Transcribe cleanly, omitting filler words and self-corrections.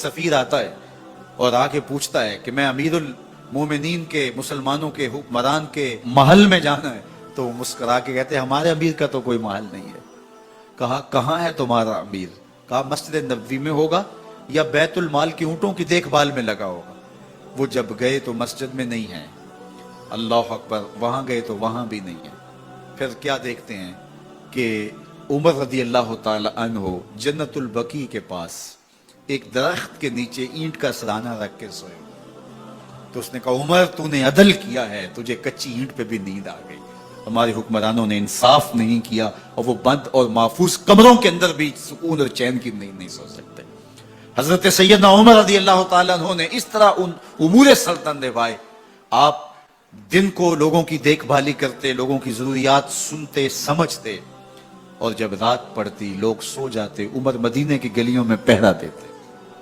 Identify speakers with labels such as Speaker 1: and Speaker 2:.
Speaker 1: सफीर आता है और आके पूछता है कि मैं अमीरुल मोमिनीन के मुसलमानों के हुक्मरान के महल में जाना है, तो वो मुस्कुरा के कहते हैं हमारे अमीर का तो कोई महल नहीं है। कहा कहाँ है तुम्हारा अमीर? कहा मस्जिद नबवी में होगा या बैतुल माल की ऊंटों की देखभाल में लगा होगा। वो जब गए तो मस्जिद में नहीं है, अल्लाह अकबर, वहां गए तो वहां भी नहीं है। फिर क्या देखते हैं कि उमर रदी अल्लाह तआला अन्हो जन्नतुल बकी के पास एक दरख्त के नीचे ईंट का सराहना रख के सोए। तो उसने कहा उमर तूने अदल किया है, तुझे कच्ची ईंट पे भी नींद आ गई। हमारे हुक्मरानों ने इंसाफ नहीं किया और वो बंद और महफूज कमरों के अंदर भी सुकून और चैन की नींद नहीं सो सकते। हजरत सैयदना उमर रज़ी अल्लाह तआला अन्हु ने इस तरह उन उमूर सल्तनत निभाए। आप दिन को लोगों की देखभाली करते, लोगों की जरूरियात सुनते समझते, और जब रात पड़ती लोग सो जाते, उमर मदीने की गलियों में पहरा देते।